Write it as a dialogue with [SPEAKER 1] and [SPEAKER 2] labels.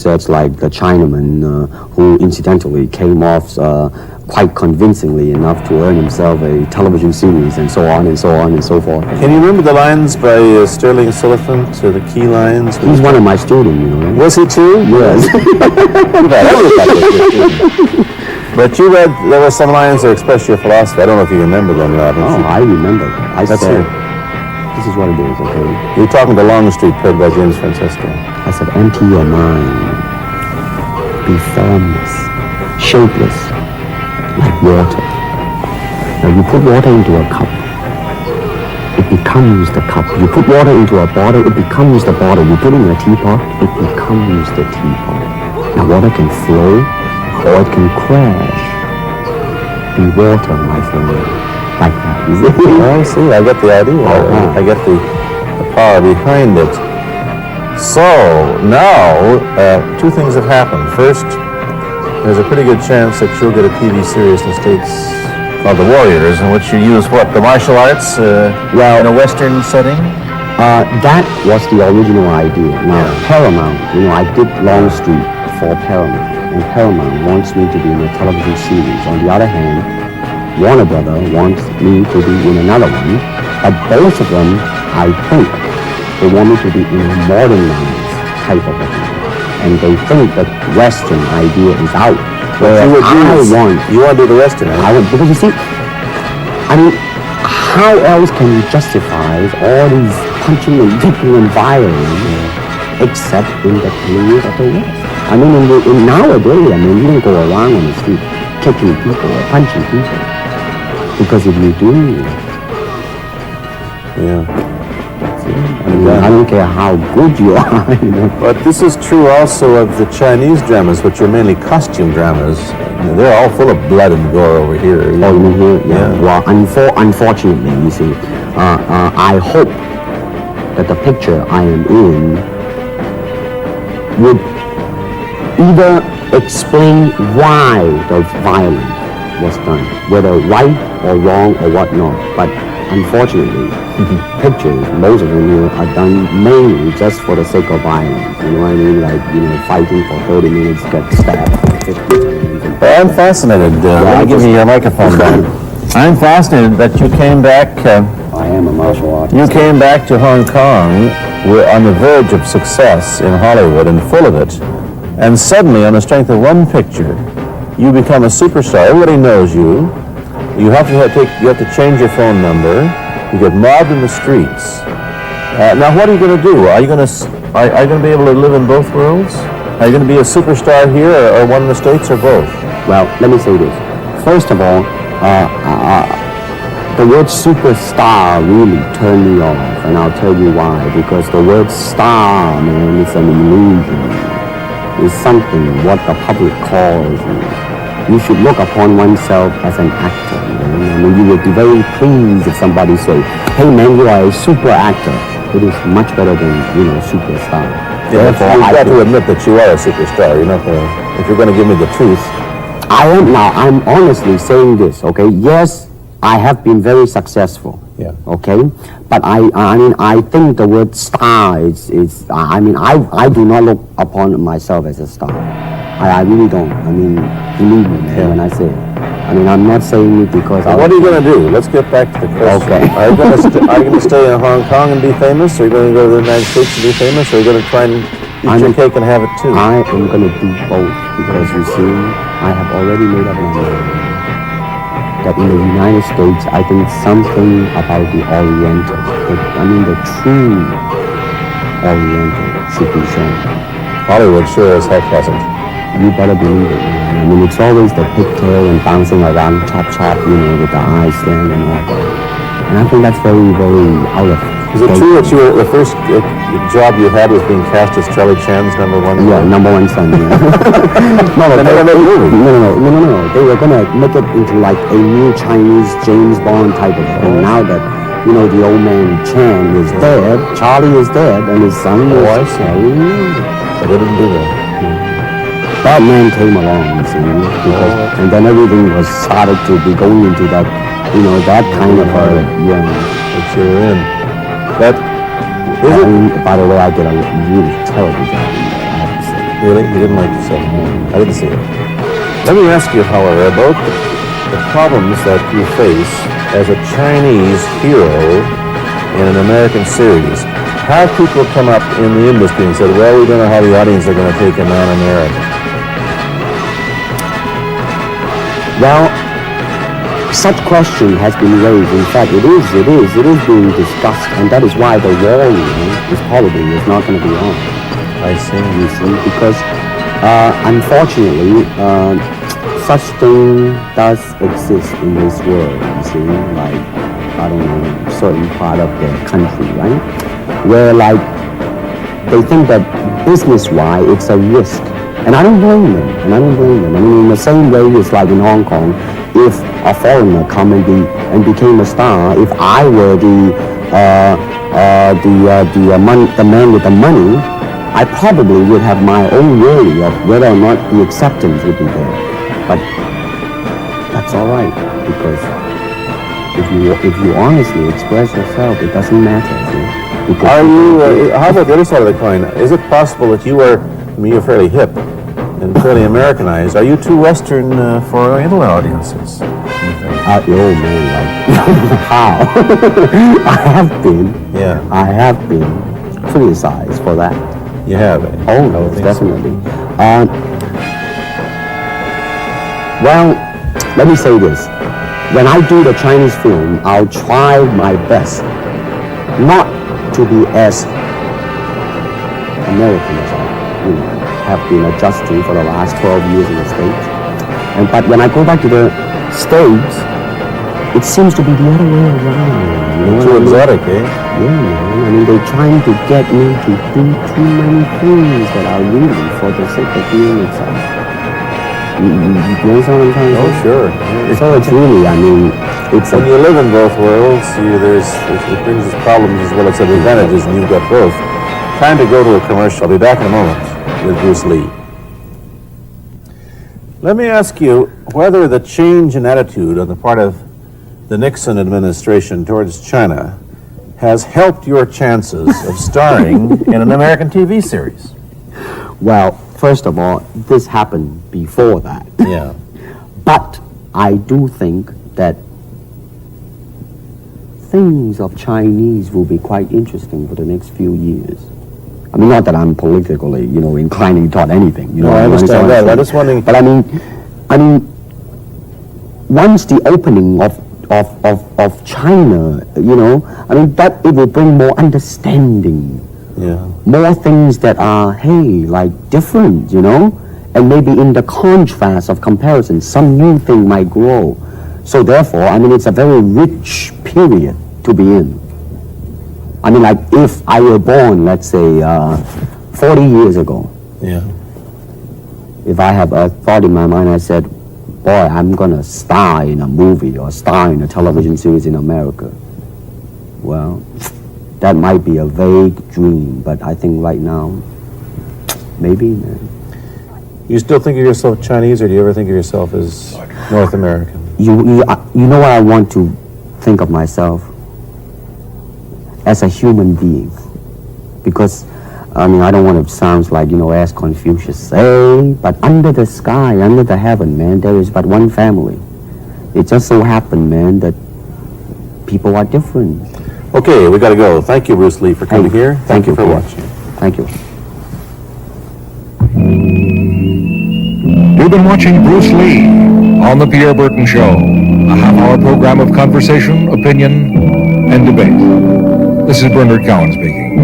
[SPEAKER 1] Such like the Chinaman who incidentally came off quite convincingly enough to earn himself a television series and so on and so on and so forth.
[SPEAKER 2] Can you remember the lines by Sterling Sullivan, the key lines?
[SPEAKER 1] He's one of my students, you know.
[SPEAKER 2] Was he too?
[SPEAKER 1] Yes.
[SPEAKER 2] But you read, there were some lines that express your philosophy. I don't know if you remember them, Robin.
[SPEAKER 1] Oh, I remember. I
[SPEAKER 2] That's
[SPEAKER 1] said,
[SPEAKER 2] it.
[SPEAKER 1] this is what it is, okay?
[SPEAKER 2] You were talking to Longstreet, played by James Francisco.
[SPEAKER 1] I said, empty your mind. Be formless, shapeless, like water. Now you put water into a cup, it becomes the cup. You put water into a bottle, it becomes the bottle. You put it in a teapot, it becomes the teapot. Now water can flow, or it can crash. Be water, my friend. Like that.
[SPEAKER 2] Oh, see, I get the idea. I get the power behind it. So, now, two things have happened. First, there's a pretty good chance that you'll get a TV series in the States called The Warriors, in which you use, what, the martial arts in a Western setting?
[SPEAKER 1] That was the original idea. Now, Paramount, I did Longstreet for Paramount, and Paramount wants me to be in a television series. On the other hand, Warner Brother wants me to be in another one, but both of them, I think, they want me to be in a modernized type of a thing. And they think that Western idea is out. Whereas
[SPEAKER 2] you want to do the Western, huh?
[SPEAKER 1] Because you see, how else can you justify all these punching and kicking and violence except in the period of the West? In nowadays, you don't go around on the street kicking people or punching people. Because if you do, I don't care how good you are,
[SPEAKER 2] But this is true also of the Chinese dramas, which are mainly costume dramas. They're all full of blood and gore over here.
[SPEAKER 1] Oh, you mean here? Yeah. Well, unfortunately, you see, I hope that the picture I am in would either explain why the violence was done, whether right or wrong or whatnot. But unfortunately, pictures, most of them are done mainly just for the sake of violence. You know what I mean? Like, fighting for 30 minutes, get stabbed 50 times.
[SPEAKER 2] Well, I'm fascinated. Let me give you your microphone back. I'm fascinated that you came back.
[SPEAKER 1] I am a martial artist.
[SPEAKER 2] You came back to Hong Kong. We're on the verge of success in Hollywood and full of it. And suddenly, on the strength of one picture, you become a superstar. Everybody knows you. You have to change your phone number. You get mobbed in the streets. Now, what are you going to do? Are you going to be able to live in both worlds? Are you going to be a superstar here, or one in the States, or both?
[SPEAKER 1] Well, let me say this. First of all, the word superstar really turned me off, and I'll tell you why. Because the word star, man, is an illusion. It's something what the public calls you. You should look upon oneself as an actor. You would be very pleased if somebody say, "Hey man, you are a super actor." It is much better than superstar.
[SPEAKER 2] Therefore, you've got to admit that you are a superstar. You're not going to, if you're going to give me the truth.
[SPEAKER 1] I am now. I'm honestly saying this. Okay. Yes, I have been very successful.
[SPEAKER 2] Yeah.
[SPEAKER 1] Okay. But I think the word star is. I do not look upon myself as a star. I really don't. Believe me, man, when I say it. I'm not saying it because
[SPEAKER 2] what are you going to do? Let's get back to the question.
[SPEAKER 1] Okay.
[SPEAKER 2] Are you going to stay in Hong Kong and be famous? Or are you going to go to the United States and be famous? Or are you going to try and eat your cake and have it too?
[SPEAKER 1] I am going to do both because, you see, I have already made up my mind that in the United States, I think something about the Oriental, the true Oriental should be shown.
[SPEAKER 2] Hollywood sure as heck hasn't.
[SPEAKER 1] You better believe it, man. It's always the pigtail and bouncing around, chop, with the eyes stand and all that. And I think that's very, very out of...
[SPEAKER 2] Is it true that the first job you had was being cast as Charlie Chan's number one son?
[SPEAKER 1] Yeah, number one son, yeah. No. They were going to make it into like a new Chinese James Bond type of thing. Now that, the old man Chan is dead, Charlie is dead, and his son is...
[SPEAKER 2] Oh, I see. But they didn't do that.
[SPEAKER 1] That man came along, you see, and then everything was started to be going into that, that kind of
[SPEAKER 2] That you're in. But
[SPEAKER 1] by the way, I did a really terrible job in there, I have to say.
[SPEAKER 2] Really? You didn't like yourself? I didn't see it. Let me ask you, however, about the problems that you face as a Chinese hero in an American series. Have people come up in the industry and said, well, we don't know how the audience are going to take a non-American?
[SPEAKER 1] Well, such question has been raised. In fact, it is being discussed, and that is why the war is probably not going to be on.
[SPEAKER 2] I see.
[SPEAKER 1] You see, because unfortunately, such thing does exist in this world. You see, like I don't know, certain part of the country, right, where like they think that business-wise it's a risk, and I don't blame them. I mean, in the same way it's like in Hong Kong, if a foreigner come and became a star, if I were the man with the money, I probably would have my own worry of whether or not the acceptance would be there. But that's all right, because if you honestly express yourself, it doesn't matter.
[SPEAKER 2] Are you? How about the other side of the coin? Is it possible that you are? I mean, you're fairly hip and fairly Americanized. Are you too Western for Oriental audiences?
[SPEAKER 1] Oh man, like how? I have been criticized for that.
[SPEAKER 2] You have?
[SPEAKER 1] Oh no, definitely. Well, let me say this. When I do the Chinese film, I'll try my best not to be as American as I have been adjusting for the last 12 years in the States. But when I go back to the States, it seems to be the other way around.
[SPEAKER 2] Too exotic, eh?
[SPEAKER 1] Yeah, man. I mean, they're trying to get me to do too many things that are really for the sake of being itself. You know what I'm trying to say?
[SPEAKER 2] Oh, sure.
[SPEAKER 1] So it's really, I mean, it's
[SPEAKER 2] when you live in both worlds, it brings us problems as well as advantages, and you've got both. Time to go to a commercial. I'll be back in a moment with Buruce Lee. Let me ask you whether the change in attitude on the part of the Nixon administration towards China has helped your chances of starring in an American TV series.
[SPEAKER 1] Well, first of all, this happened before that.
[SPEAKER 2] Yeah.
[SPEAKER 1] But I do think that things of Chinese will be quite interesting for the next few years. I mean, not that I'm politically, inclining toward anything.
[SPEAKER 2] No, I understand that. I'm just wondering.
[SPEAKER 1] But I mean, once the opening of China, I mean, that it will bring more understanding.
[SPEAKER 2] Yeah.
[SPEAKER 1] More things that are, like different, and maybe in the contrast of comparison, some new thing might grow. So therefore, I mean, it's a very rich period to be in. I mean, like if I were born, let's say, 40 years ago.
[SPEAKER 2] Yeah.
[SPEAKER 1] If I have a thought in my mind, I said, boy, I'm going to star in a movie or star in a television series in America. Well, that might be a vague dream, but I think right now, maybe, man.
[SPEAKER 2] You still think of yourself Chinese, or do you ever think of yourself as North American?
[SPEAKER 1] You know what I want to think of myself? As a human being. Because, I mean, I don't want to sound like, as Confucius say, but under the sky, under the heaven, man, there is but one family. It just so happened, man, that people are different.
[SPEAKER 2] Okay, we got to go. Thank you, Buruce Lee, for coming here. Thank you for watching.
[SPEAKER 1] Thank you.
[SPEAKER 3] You've been watching Buruce Lee on The Pierre Burton Show, a half-hour program of conversation, opinion, and debate. This is Bernard Cowan speaking.